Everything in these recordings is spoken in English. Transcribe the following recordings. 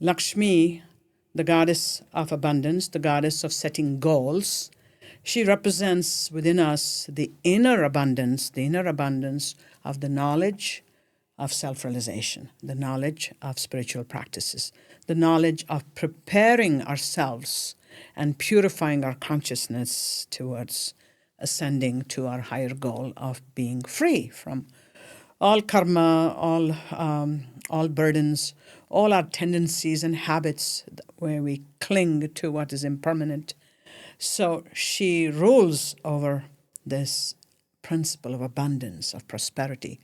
Lakshmi, the goddess of abundance, the goddess of setting goals, she represents within us the inner abundance of the knowledge of self-realization, the knowledge of spiritual practices, the knowledge of preparing ourselves and purifying our consciousness towards ascending to our higher goal of being free from all karma, all burdens, all our tendencies and habits where we cling to what is impermanent. So she rules over this principle of abundance, of prosperity.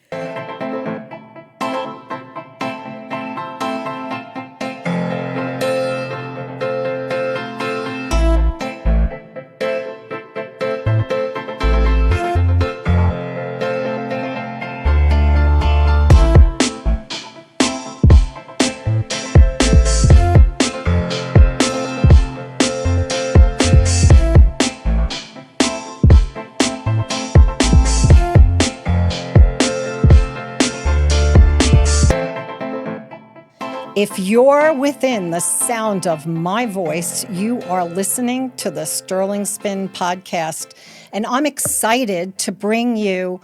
If you're within the sound of my voice, you are listening to the Sterling Spin podcast, and I'm excited to bring you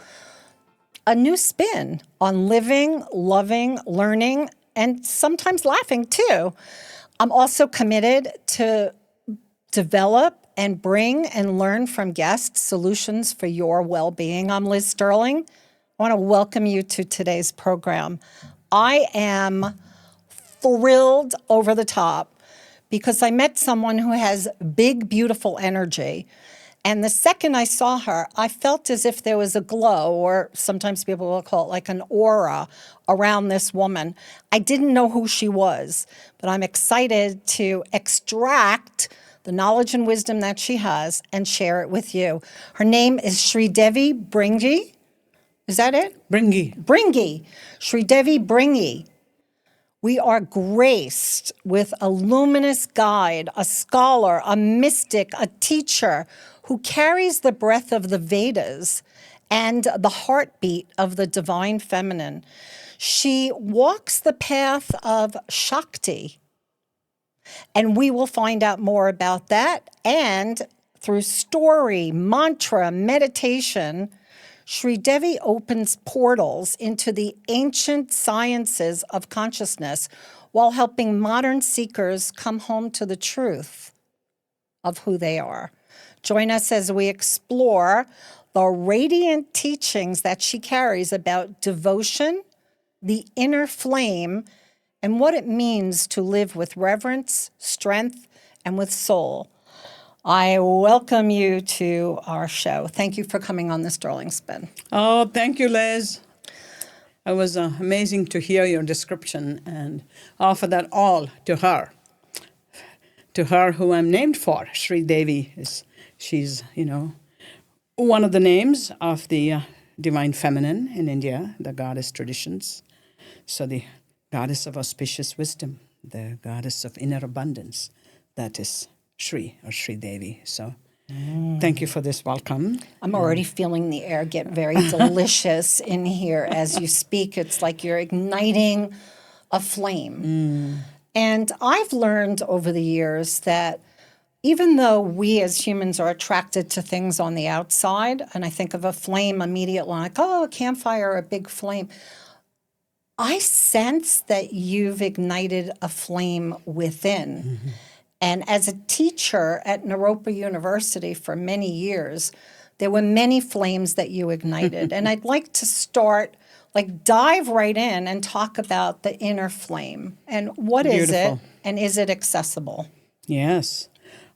a new spin on living, loving, learning, and sometimes laughing too. I'm also committed to develop and bring and learn from guests solutions for your well-being. I'm Liz Sterling. I want to welcome you to today's program. I am thrilled over the top because I met someone who has big, beautiful energy. And the second I saw her, I felt as if there was a glow, or sometimes people will call it like an aura around this woman. I didn't know who she was, but I'm excited to extract the knowledge and wisdom that she has and share it with you. Her name is Sreedevi Bringi. Is that it? Bringi. Sreedevi Bringi. We are graced with a luminous guide, a scholar, a mystic, a teacher who carries the breath of the Vedas and the heartbeat of the divine feminine. She walks the path of Shakti, and we will find out more about that. And through story, mantra, meditation, Sreedevi opens portals into the ancient sciences of consciousness while helping modern seekers come home to the truth of who they are. Join us as we explore the radiant teachings that she carries about devotion, the inner flame, and what it means to live with reverence, strength, and with soul. I welcome you to our show. Thank you for coming on the Sterling Spin. Oh, thank you, Liz. It was amazing to hear your description and offer that all to her. To her who I'm named for. Sreedevi she's, one of the names of the divine feminine in India, the goddess traditions. So the goddess of auspicious wisdom, the goddess of inner abundance, that is Shri or Sreedevi. So thank you for this welcome. I'm already feeling the air get very delicious in here as you speak. It's like you're igniting a flame. And I've learned over the years that even though we as humans are attracted to things on the outside, and I think of a flame immediately, like, oh, a campfire, a big flame, I sense that you've ignited a flame within. Mm-hmm. And as a teacher at Naropa University for many years, there were many flames that you ignited. And I'd like to dive right in and talk about the inner flame. And what is it? And is it accessible? Yes.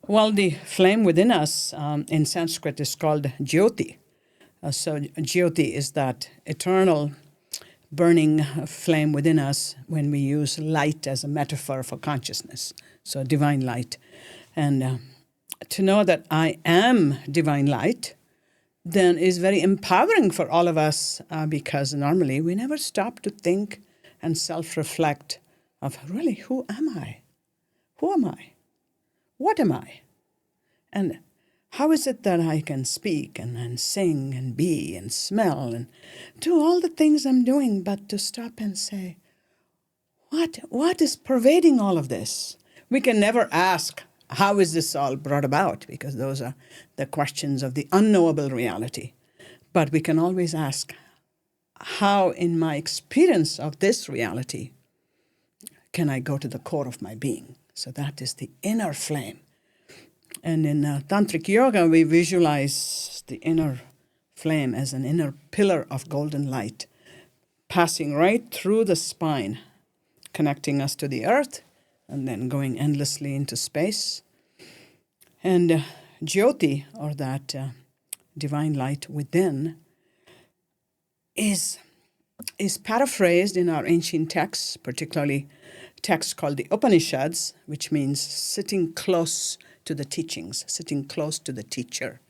Well, the flame within us in Sanskrit is called Jyoti. So Jyoti is that eternal burning flame within us when we use light as a metaphor for consciousness. So divine light. And to know that I am divine light then is very empowering for all of us because normally we never stop to think and self-reflect of really, who am I? Who am I? What am I? And how is it that I can speak and sing and be and smell and do all the things I'm doing, but to stop and say, what is pervading all of this? We can never ask, how is this all brought about? Because those are the questions of the unknowable reality. But we can always ask, how in my experience of this reality can I go to the core of my being? So that is the inner flame. And in Tantric Yoga, we visualize the inner flame as an inner pillar of golden light, passing right through the spine, connecting us to the earth, and then going endlessly into space. And Jyoti, or that divine light within, is paraphrased in our ancient texts, particularly texts called the Upanishads, which means sitting close to the teachings, sitting close to the teacher.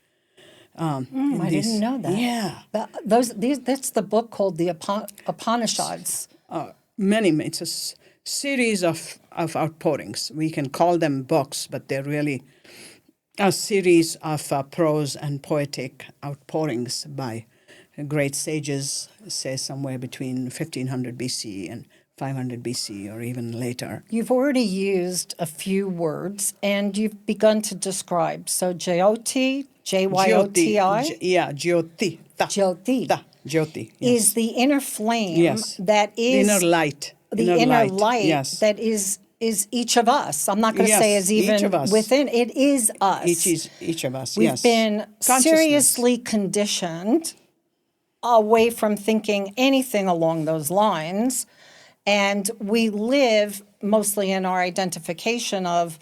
I didn't know that. Yeah. That's the book called the Upanishads. It's a series of outpourings. We can call them books, but they're really a series of prose and poetic outpourings by great sages, say somewhere between 1500 BC and 500 BC or even later. You've already used a few words and you've begun to describe. So Jyoti, Jyoti. Yeah, Jyoti. Jyoti. Jyoti. Yes. Is the inner flame Yes. that is the inner light. The inner light yes. that is each of us. I'm not going to say is even each of us. within. It is us. Each of us, We've yes. been seriously conditioned away from thinking anything along those lines. And we live mostly in our identification of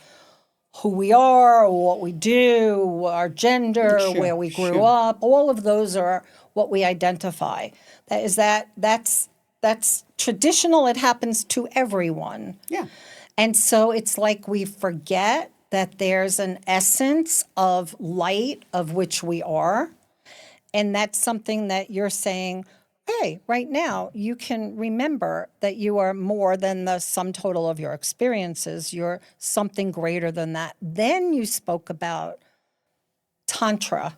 who we are, what we do, our gender, where we grew up. All of those are what we identify. That's traditional. It happens to everyone. Yeah. And so it's like we forget that there's an essence of light of which we are. And that's something that you're saying, hey, right now, you can remember that you are more than the sum total of your experiences. You're something greater than that. Then you spoke about Tantra.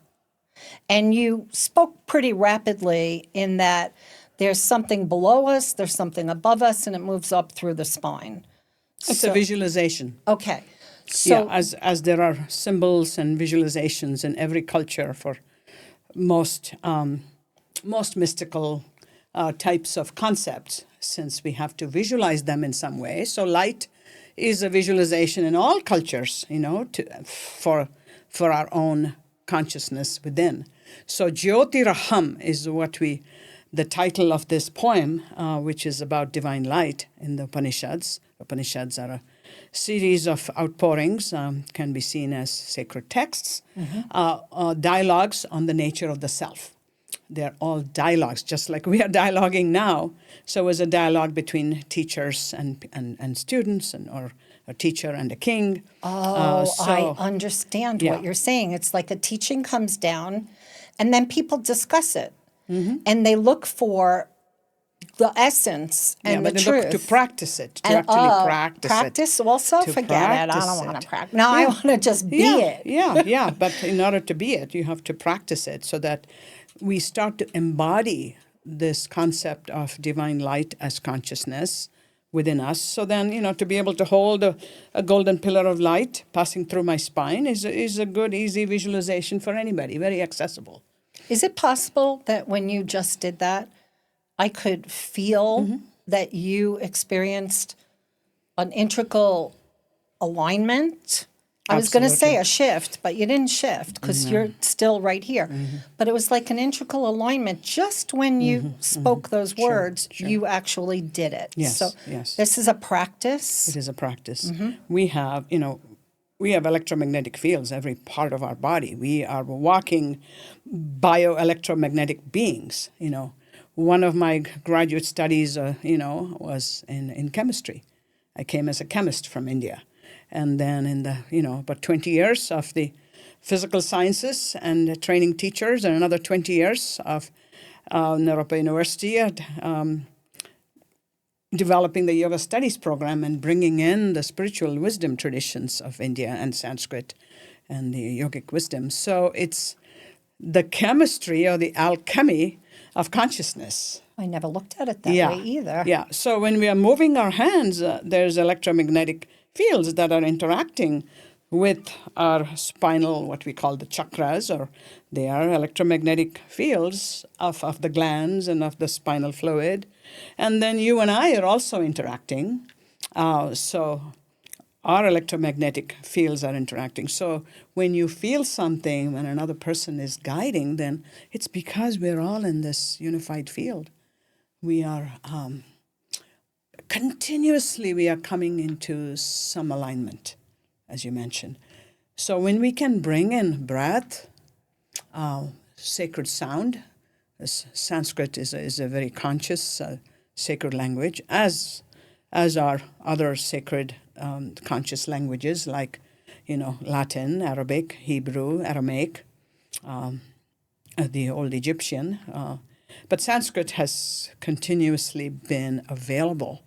And you spoke pretty rapidly in that there's something below us, there's something above us, and it moves up through the spine. It's a visualization. Okay. So, as there are symbols and visualizations in every culture for most mystical types of concepts, since we have to visualize them in some way. So light is a visualization in all cultures, for our own consciousness within. So Jyotiraham is the title of this poem, which is about divine light in the Upanishads. Upanishads are a series of outpourings, can be seen as sacred texts, dialogues on the nature of the self. They're all dialogues, just like we are dialoguing now. So it's a dialogue between teachers and students, or a teacher and a king. I understand what you're saying. It's like a teaching comes down, and then people discuss it. And they look for the essence and the truth. Look to practice it, to actually practice also? Forget it. I don't want to practice. No, I want to just be it. Yeah. But in order to be it, you have to practice it so that we start to embody this concept of divine light as consciousness within us. So then, to be able to hold a golden pillar of light passing through my spine is a good, easy visualization for anybody, very accessible. Is it possible that when you just did that, I could feel that you experienced an integral alignment? I was going to say a shift, but you didn't shift because you're still right here. But it was like an integral alignment. Just when you spoke those words, you actually did it. Yes, so yes. This is a practice. It is a practice. We have electromagnetic fields every part of our body. We are walking bioelectromagnetic beings. One of my graduate studies, was in chemistry. I came as a chemist from India. And then in the, about 20 years of the physical sciences and training teachers, and another 20 years of Naropa University at developing the yoga studies program and bringing in the spiritual wisdom traditions of India and Sanskrit and the yogic wisdom. So it's the chemistry or the alchemy of consciousness I never looked at it that way either. Yeah. So when we are moving our hands, there's electromagnetic fields that are interacting with our spinal, what we call the chakras, or they are electromagnetic fields of the glands and of the spinal fluid. And then you and I are also interacting. So our electromagnetic fields are interacting. So when you feel something, when another person is guiding, then it's because we're all in this unified field. We are continuously, we are coming into some alignment, as you mentioned. So when we can bring in breath, sacred sound, Sanskrit is a very conscious, sacred language, as are other sacred conscious languages like, Latin, Arabic, Hebrew, Aramaic, the old Egyptian. But Sanskrit has continuously been available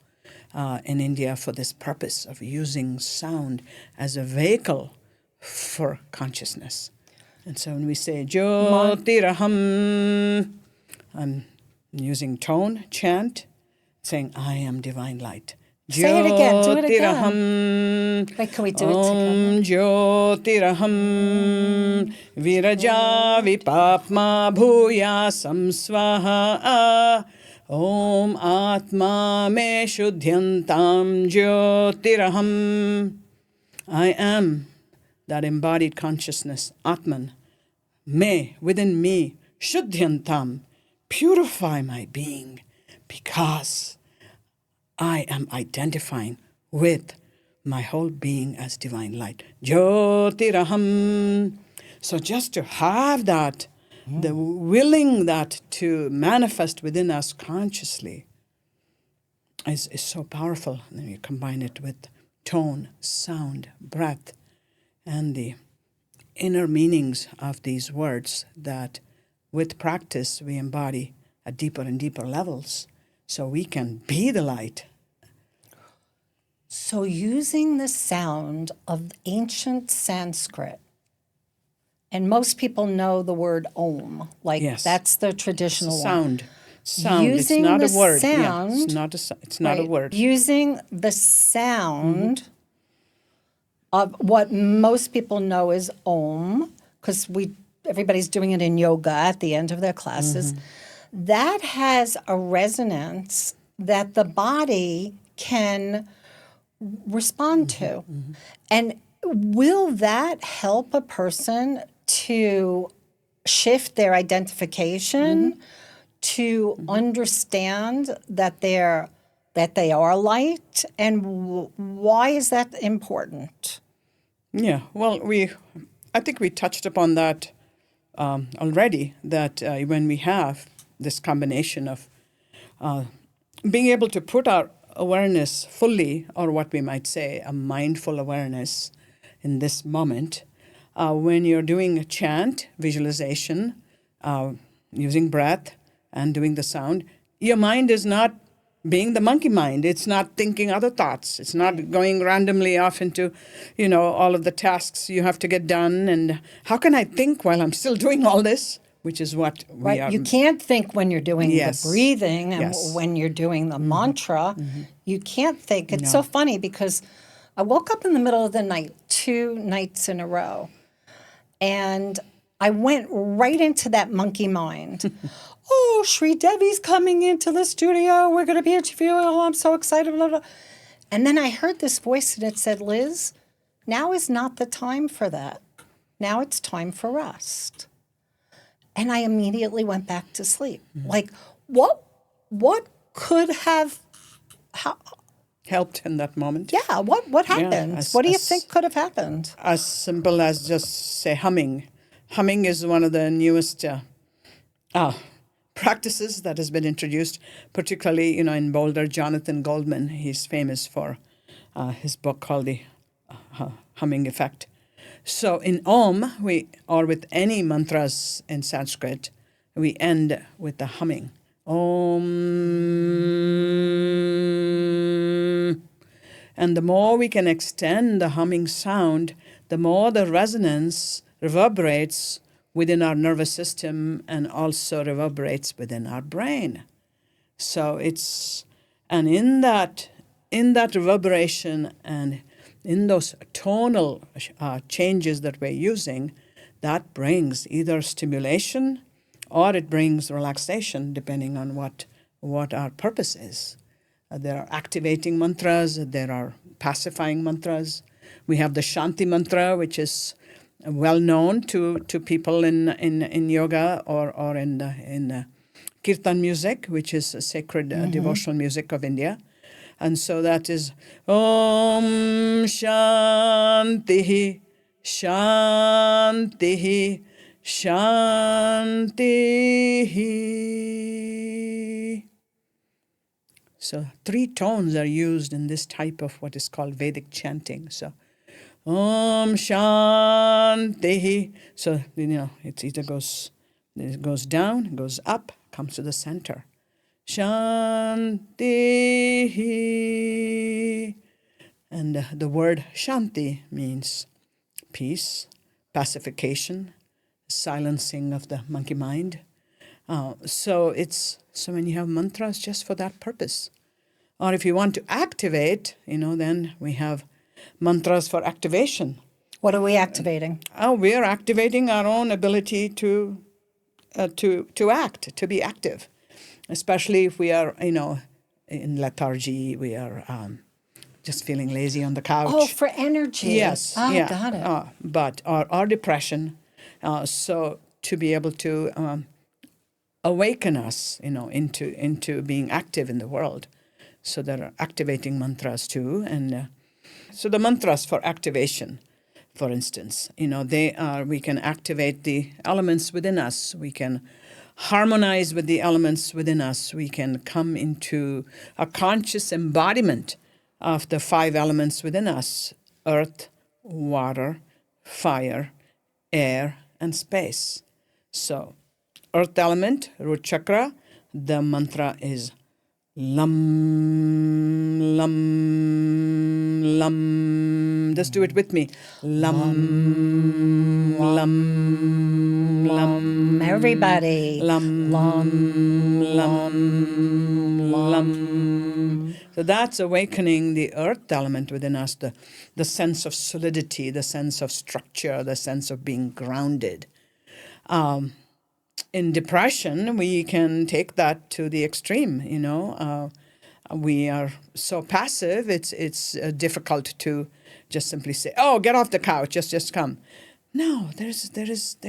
in India for this purpose of using sound as a vehicle for consciousness. And so when we say Jyotiraham, I'm using tone, chant, saying, I am divine light. Say it again. Do it again. Jyotiraham. Wait, can we do it together? Om Jyotiraham Viraja Vipapma Bhuyasam Swaha Om Atma Me Shuddhyantam Jyotiraham. I am that embodied consciousness, Atman. Me, within me, Shuddhyantam, purify my being, because I am identifying with my whole being as divine light. Jyotiraham. So just to have that, the willing that to manifest within us consciously is so powerful. And then you combine it with tone, sound, breath, and the inner meanings of these words that with practice we embody at deeper and deeper levels so we can be the light. So using the sound of ancient Sanskrit, and most people know the word Om, like Yes. that's the traditional Sound. one. Sound. Using it's not the a word. sound, it's not a right, word. Using the sound of what most people know is Om, because everybody's doing it in yoga at the end of their classes. That has a resonance that the body can respond to. And will that help a person to shift their identification, to understand that they are light, and why is that important? Yeah, well, I think we touched upon that already, that when we have this combination of being able to put our awareness fully, or what we might say, a mindful awareness in this moment, when you're doing a chant, visualization, using breath and doing the sound, your mind is not being the monkey mind. It's not thinking other thoughts. It's not going randomly off into, all of the tasks you have to get done. And how can I think while I'm still doing all this? Which is what we are. You can't think when you're doing the breathing and Yes. when you're doing the mantra. You can't think. It's so funny because I woke up in the middle of the night 2 nights in a row, and I went right into that monkey mind. Oh, Sreedevi's coming into the studio. We're going to be interviewing. Oh, I'm so excited. Blah, blah. And then I heard this voice and it said, Liz, now is not the time for that. Now it's time for rest. And I immediately went back to sleep. Like, what could have helped in that moment? Yeah, what happened? What do you think could have happened? As simple as just say humming. Humming is one of the newest practices that has been introduced, particularly in Boulder. Jonathan Goldman, he's famous for his book called The Humming Effect. So in Om, or with any mantras in Sanskrit, we end with the humming. Om. And the more we can extend the humming sound, the more the resonance reverberates within our nervous system and also reverberates within our brain. So and in that reverberation and in those tonal changes that we're using, that brings either stimulation or it brings relaxation, depending on what our purpose is. There are activating mantras, there are pacifying mantras. We have the Shanti mantra, which is well known to people in yoga or in kirtan music, which is a sacred devotional music of India. And so that is Om Shanti Shanti Shanti. So 3 tones are used in this type of what is called Vedic chanting. So Om Shanti. So, it either goes down, goes up, comes to the center. Shanti. And the word Shanti means peace, pacification, silencing of the monkey mind. So when you have mantras just for that purpose. Or if you want to activate, then we have mantras for activation. What are we activating? We are activating our own ability to act, to be active, especially if we are, in lethargy, we are just feeling lazy on the couch. Oh, for energy. Yes. Yeah. Got it. But or depression, so to be able to awaken us, into being active in the world. So there are activating mantras too, and so the mantras for activation, for instance, we can activate the elements within us. We can harmonize with the elements within us. We can come into a conscious embodiment of the 5 elements within us: earth, water, fire, air, and space. So, earth element, root chakra, the mantra is Lam, lam, lam. Just do it with me. Lam, lam, lam. Everybody. Lam, lam, lam. So that's awakening the earth element within us, the sense of solidity, the sense of structure, the sense of being grounded. In depression, we can take that to the extreme. We are so passive. It's difficult to just simply say, "Oh, get off the couch, just come." No, there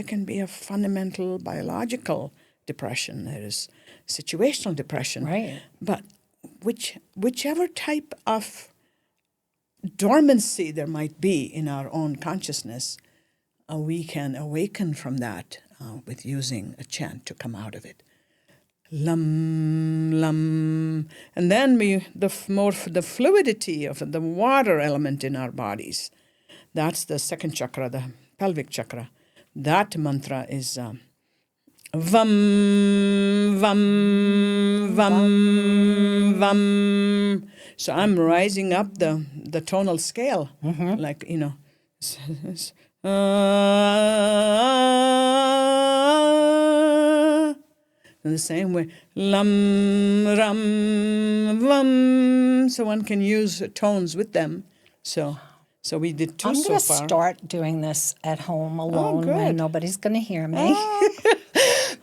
can be a fundamental biological depression. There is situational depression. Right. But whichever type of dormancy there might be in our own consciousness, we can awaken from that with using a chant to come out of it. Lam, lam. And then the fluidity of the water element in our bodies. That's the 2nd chakra, the pelvic chakra. That mantra is Vam, vam, vam, vam. So I'm rising up the tonal scale, like, in the same way, lam, ram, vam. So one can use tones with them. So we did 2 I'm so going far. to start doing this at home alone good. when nobody's going to hear me.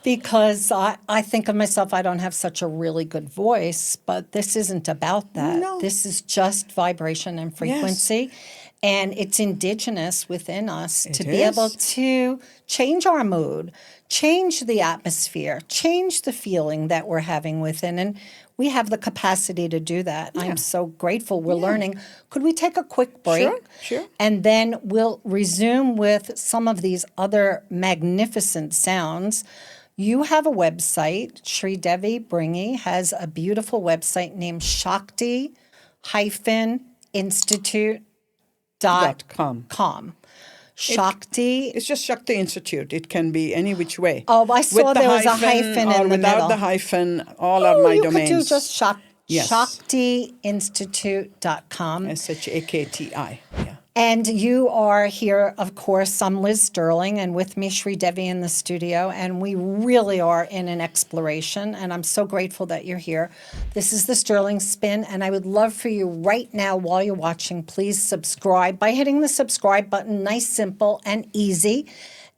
Because I think of myself, I don't have such a really good voice, but this isn't about that. No. This is just vibration and frequency. Yes. And it's indigenous within us to be able to change our mood, change the atmosphere, change the feeling that we're having within. And we have the capacity to do that. Yeah. I'm so grateful we're learning. Could we take a quick break? Sure. And then we'll resume with some of these other magnificent sounds. You have a website. Sreedevi Bringi has a beautiful website named Shakti-Institute.com. Shakti. It's just Shakti Institute. It can be any which way. Oh, I saw there was a hyphen in the middle. Or without the hyphen, all are my domains. You could do just Yes. Shakti-Institute.com. Shakti. Yeah. And you are here, of course. I'm Liz Sterling, and with me, Sreedevi in the studio. And we really are in an exploration, and I'm so grateful that you're here. This is the Sterling Spin, and I would love for you right now, while you're watching, please subscribe by hitting the subscribe button. Nice, simple, and easy.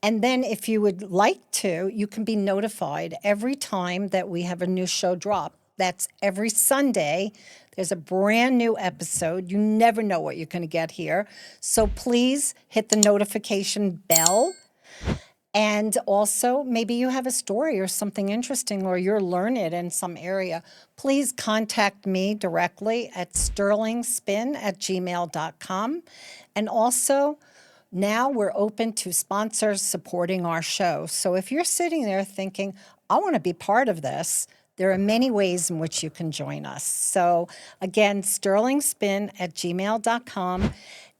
And then if you would like to, you can be notified every time that we have a new show drop. That's every Sunday. There's a brand new episode. You never know what you're going to get here. So please hit the notification bell. And also, maybe you have a story or something interesting, or you're learned in some area. Please contact me directly at sterlingspin@gmail.com. And also, now we're open to sponsors supporting our show. So if you're sitting there thinking, I want to be part of this, there are many ways in which you can join us. So again, sterlingspin@gmail.com.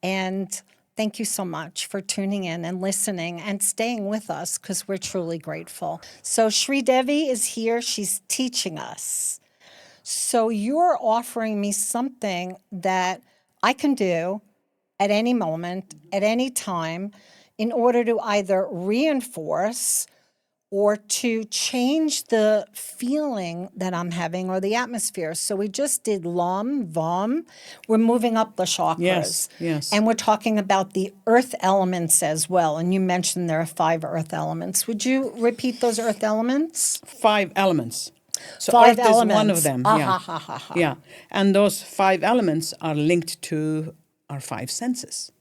And thank you so much for tuning in and listening and staying with us, because we're truly grateful. So Sreedevi is here. She's teaching us. So you're offering me something that I can do at any moment, at any time, in order to either reinforce or to change the feeling that I'm having or the atmosphere. So we just did Lam, Vam. We're moving up the chakras. Yes. And we're talking about the earth elements as well. And you mentioned there are 5 earth elements. Would you repeat those earth elements? 5 elements. So 5 earth elements. is one of them. Yeah. And those 5 elements are linked to our 5 senses.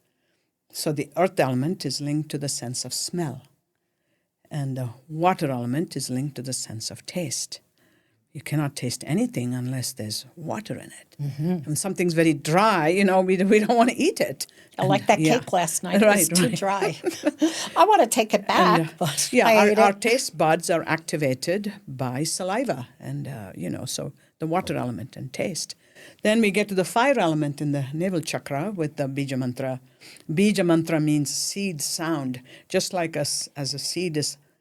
So the earth element is linked to the sense of smell. And the water element is linked to the sense of taste. You cannot taste anything unless there's water in it. Mm-hmm. And something's very dry, we don't want to eat it. I like that cake last night. It was too dry. I want to take it back, but I ate our it. taste buds are activated by saliva and, so the water element and taste. Then we get to the fire element in the navel chakra with the Bija mantra. Bija mantra means seed sound. Just like as a seed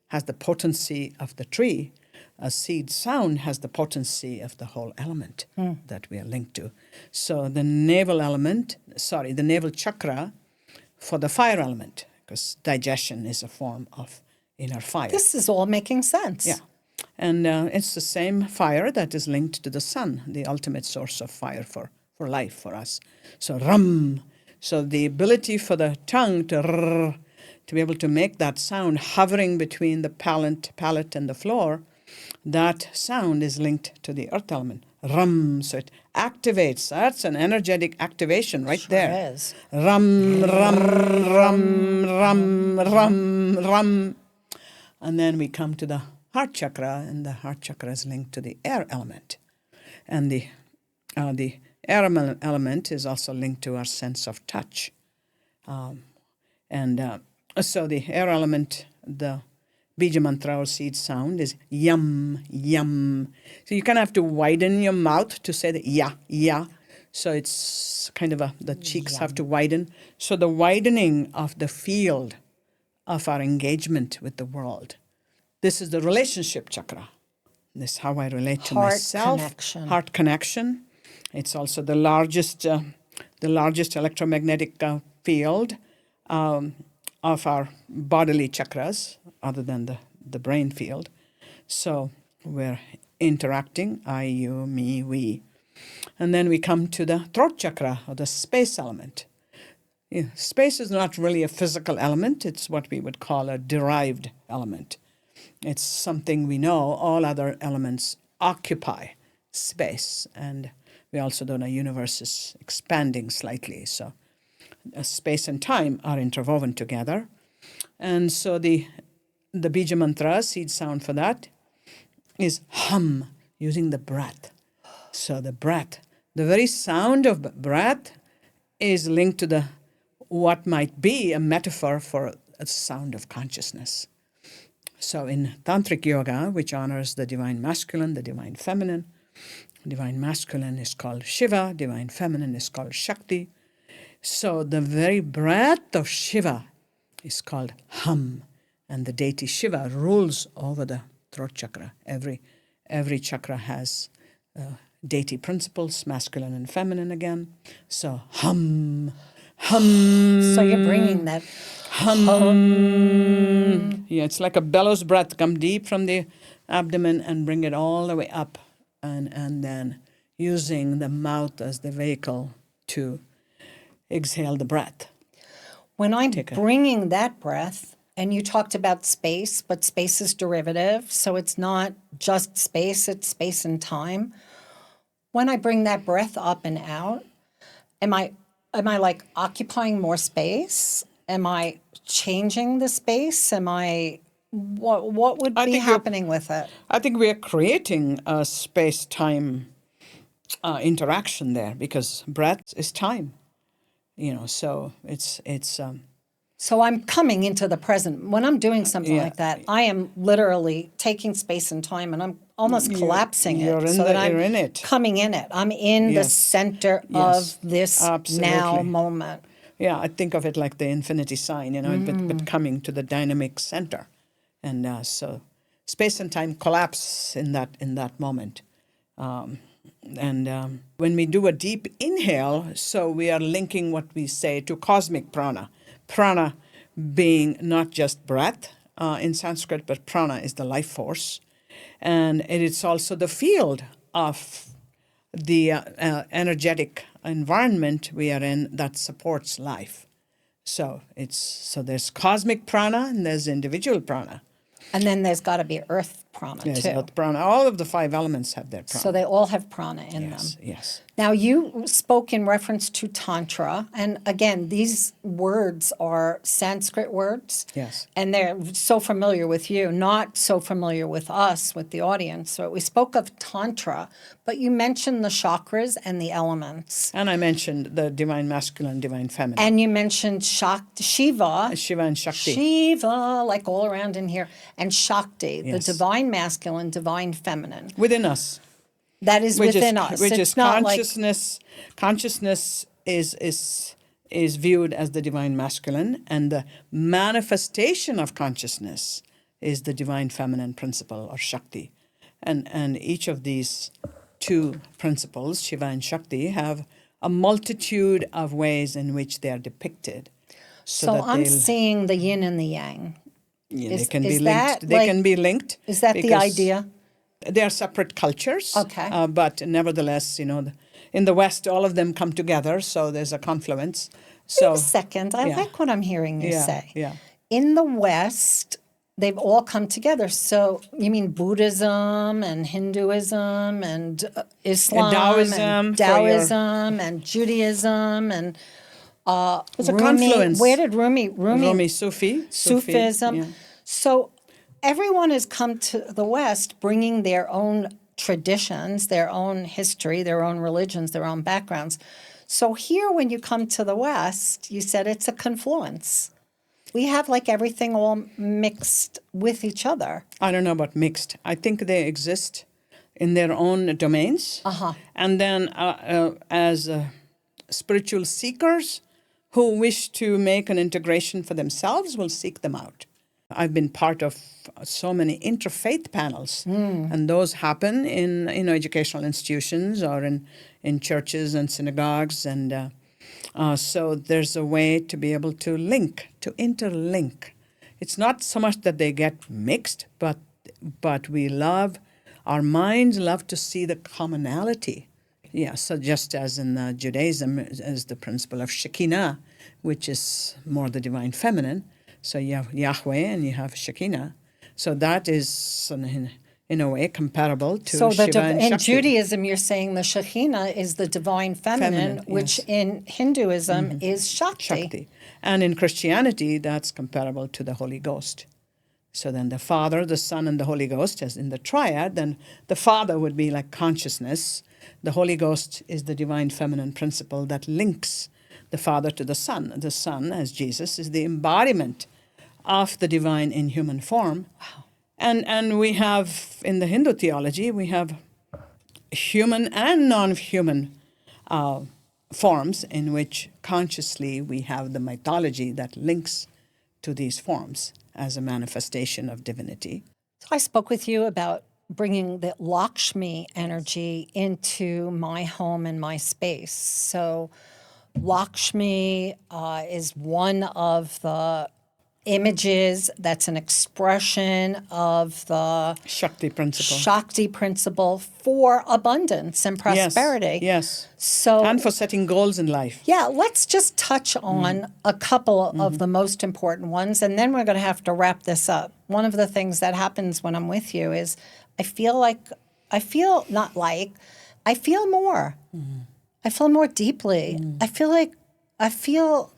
has the potency of the tree, a seed sound has the potency of the whole element that we are linked to. So the navel chakra for the fire element, because digestion is a form of inner fire. This is all making sense. Yeah. And it's the same fire that is linked to the sun, the ultimate source of fire for life for us. So ram. So the ability for the tongue to be able to make that sound hovering between the palate and the floor, that sound is linked to the earth element. Ram. So it activates. That's an energetic activation right there. Sure is. Ram, ram, ram, ram, ram, ram. And then we come to the heart chakra, and the heart chakra is linked to the air element. And the air element is also linked to our sense of touch. So the air element, the Bija mantra or seed sound is yum, yum. So you kind of have to widen your mouth to say the ya. So it's kind of the cheeks have to widen. So the widening of the field of our engagement with the world. This is the relationship chakra. This is how I relate to myself. Heart connection. It's also the largest electromagnetic field of our bodily chakras, other than the brain field. So we're interacting, I, you, me, we. And then we come to the throat chakra, or the space element. Space is not really a physical element. It's what we would call a derived element. It's something we know all other elements occupy space. And we also know the universe is expanding slightly. So space and time are interwoven together. And so the Bija mantra, seed sound for that, is hum, using the breath. So the breath, the very sound of breath is linked to what might be a metaphor for a sound of consciousness. So in Tantric Yoga, which honors the divine masculine, the divine feminine masculine is called Shiva, divine feminine is called Shakti. So the very breath of Shiva is called hum, and the deity Shiva rules over the throat chakra. Every chakra has deity principles, masculine and feminine again. So hum, So you're bringing that Yeah, it's like a bellows breath. Come deep from the abdomen and bring it all the way up, and then using the mouth as the vehicle to exhale the breath. When I'm bringing that breath, and you talked about space, but space is derivative, so it's not just space, it's space and time. When I bring that breath up and out, am I like occupying more space? Am I changing the space? What would be happening with it? I think we are creating a space-time interaction there, because breath is time. So it's So I'm coming into the present. When I'm doing something like that, I am literally taking space and time, and I'm almost collapsing you're it in so that you're I'm in it. coming in it. I'm in the center of this Absolutely. now moment. Yeah, I think of it like the infinity sign, but coming to the dynamic center, and so space and time collapse in that moment. When we do a deep inhale, so we are linking what we say to cosmic prana. Prana being not just breath in Sanskrit, but prana is the life force. And it is also the field of the energetic environment we are in that supports life. So there's cosmic prana and there's individual prana. And then there's got to be earth prana There's too. earth prana. All of the 5 elements have their prana. So they all have prana in them. Yes. Now, you spoke in reference to Tantra. And again, these words are Sanskrit words. Yes. And they're so familiar with you, not so familiar with us, with the audience. So we spoke of Tantra, but you mentioned the chakras and the elements. And I mentioned the divine masculine, divine feminine. And you mentioned Shiva. Shiva and Shakti. Shiva, like all around in here. And Shakti, Yes. the divine masculine, divine feminine. Within us. That is within us. Which It's is not consciousness. Consciousness is viewed as the divine masculine, and the manifestation of consciousness is the divine feminine principle, or Shakti. And each of these 2 principles, Shiva and Shakti, have a multitude of ways in which they are depicted. So I'm seeing the yin and the yang. They can be linked. That They can be linked. Is that the because idea? They are separate cultures. Okay. But nevertheless, in the West, all of them come together, so there's a confluence. Wait a second. I like what I'm hearing you say. Yeah. In the West, they've all come together. So you mean Buddhism and Hinduism and Islam and Taoism and Judaism and It's a Rumi. confluence. Where did Rumi? Sufism. Yeah. So everyone has come to the West bringing their own traditions, their own history, their own religions, their own backgrounds. So here, when you come to the West, you said it's a confluence. We have like everything all mixed with each other. I don't know about mixed. I think they exist in their own domains. And then as spiritual seekers who wish to make an integration for themselves will seek them out. I've been part of so many interfaith panels, and those happen in educational institutions or in churches and synagogues, and so there's a way to be able to interlink. It's not so much that they get mixed, but our minds love to see the commonality. Yeah, so just as in Judaism is the principle of Shekinah, which is more the divine feminine. So you have Yahweh and you have Shekinah. So that is, in a way, comparable to Shiva and Shakti. In Judaism, you're saying the Shekinah is the divine feminine, which in Hinduism is Shakti. And in Christianity, that's comparable to the Holy Ghost. So then the Father, the Son, and the Holy Ghost, as in the triad, then the Father would be like consciousness. The Holy Ghost is the divine feminine principle that links the Father to the Son. The Son, as Jesus, is the embodiment of the divine in human form. Wow. And we have, in the Hindu theology, we have human and non-human forms in which consciously we have the mythology that links to these forms as a manifestation of divinity. So I spoke with you about bringing the Lakshmi energy into my home and my space. So Lakshmi is one of the images that's an expression of the Shakti principle. Shakti principle for abundance and prosperity. Yes. So, And for setting goals in life. yeah, let's just touch on a couple of the most important ones, and then we're going to have to wrap this up. One of the things that happens when I'm with you is I feel more. I feel more deeply. I feel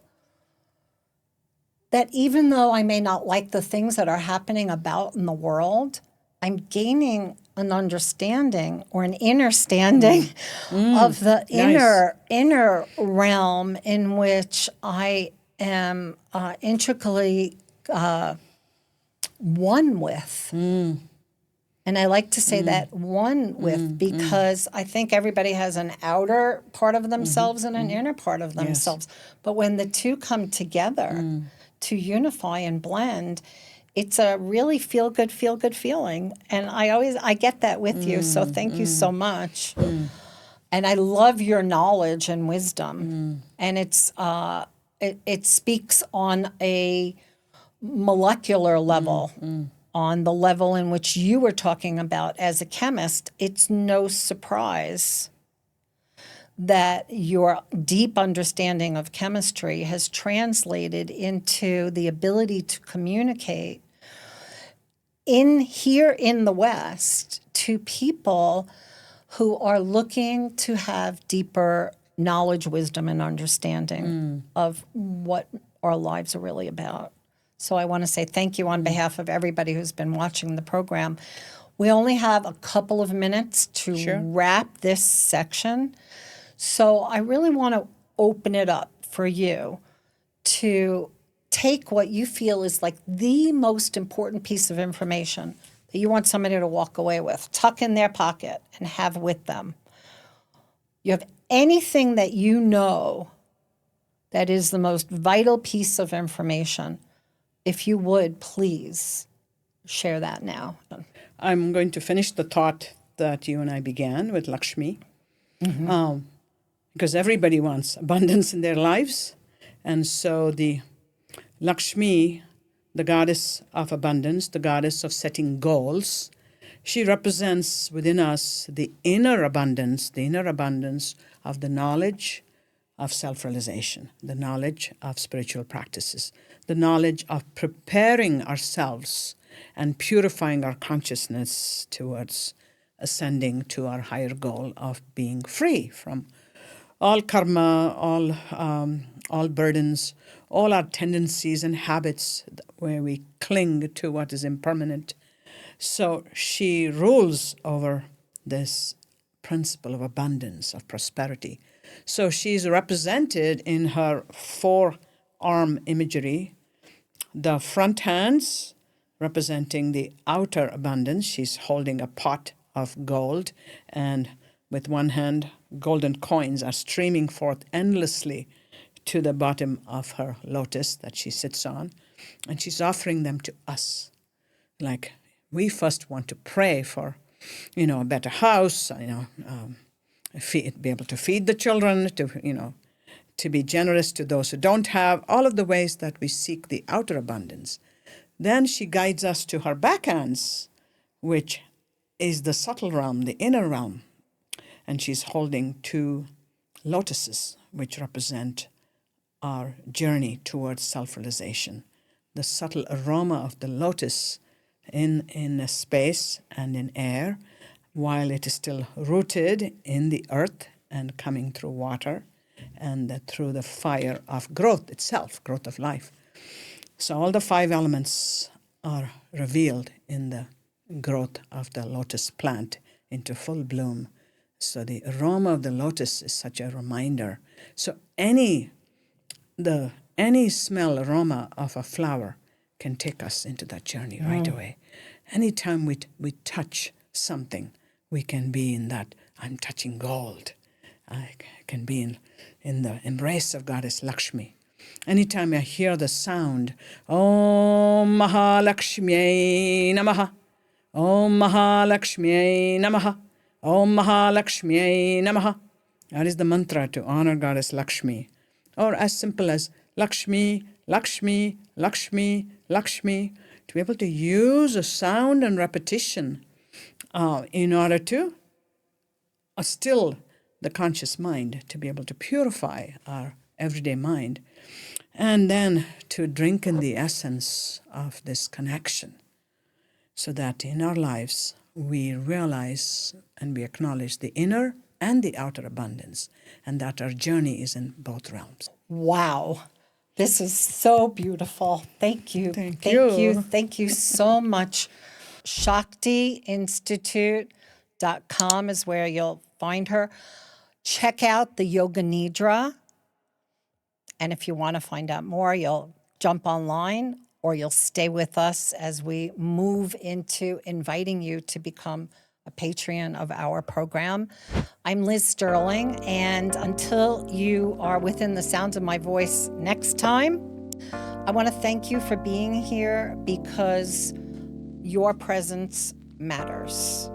that even though I may not like the things that are happening about in the world, I'm gaining an understanding or an inner standing of the inner realm in which I am intricately one with. And I like to say that one with because I think everybody has an outer part of themselves and an inner part of themselves. But when the two come together to unify and blend, it's a really feel good feeling. And I get that with you. So thank you so much. And I love your knowledge and wisdom. And it speaks on a molecular level. On the level in which you were talking about as a chemist, it's no surprise that your deep understanding of chemistry has translated into the ability to communicate here in the West to people who are looking to have deeper knowledge, wisdom, and understanding of what our lives are really about. So I want to say thank you on behalf of everybody who's been watching the program. We only have a couple of minutes to wrap this section. So I really want to open it up for you to take what you feel is like the most important piece of information that you want somebody to walk away with, tuck in their pocket and have with them. You have anything that you know that is the most vital piece of information. If you would, please share that now. I'm going to finish the thought that you and I began with Lakshmi. Because everybody wants abundance in their lives. And so the Lakshmi, the goddess of abundance, the goddess of setting goals, she represents within us the inner abundance of the knowledge of self-realization, the knowledge of spiritual practices, the knowledge of preparing ourselves and purifying our consciousness towards ascending to our higher goal of being free from all karma, all burdens, all our tendencies and habits where we cling to what is impermanent. So she rules over this principle of abundance, of prosperity. So she's represented in her four-arm imagery, the front hands representing the outer abundance. She's holding a pot of gold, and with one hand, golden coins are streaming forth endlessly to the bottom of her lotus that she sits on, and she's offering them to us. Like, we first want to pray for, a better house, be able to feed the children, to be generous to those who don't have, all of the ways that we seek the outer abundance. Then she guides us to her backhands, which is the subtle realm, the inner realm. And she's holding two lotuses, which represent our journey towards self-realization. The subtle aroma of the lotus in space and in air, while it is still rooted in the earth and coming through water and through the fire of growth itself, growth of life. So all the five elements are revealed in the growth of the lotus plant into full bloom. So the aroma of the lotus is such a reminder. So any smell, aroma of a flower can take us into that journey right away. Anytime we touch something, we can be in that, I'm touching gold. I can be in the embrace of Goddess Lakshmi. Anytime I hear the sound, Om Mahalakshmi Namaha, Om Mahalakshmi Namaha, Om Mahalakshmi Namaha. That is the mantra to honor Goddess Lakshmi. or as simple as Lakshmi, Lakshmi, Lakshmi, Lakshmi, to be able to use a sound and repetition in order to still the conscious mind, to be able to purify our everyday mind, and then to drink in the essence of this connection, so that in our lives we realize and we acknowledge the inner and the outer abundance, and that our journey is in both realms. Wow. This is so beautiful. Thank you. Thank Thank you. you. Thank you so much. ShaktiInstitute.com is where you'll find her. Check out the Yoga Nidra. And if you want to find out more, you'll jump online or you'll stay with us as we move into inviting you to become a patron of our program. I'm Liz Sterling, and until you are within the sounds of my voice next time, I want to thank you for being here because your presence matters.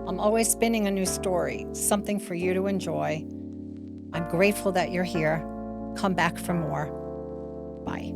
I'm always spinning a new story, something for you to enjoy. I'm grateful that you're here. Come back for more. Bye.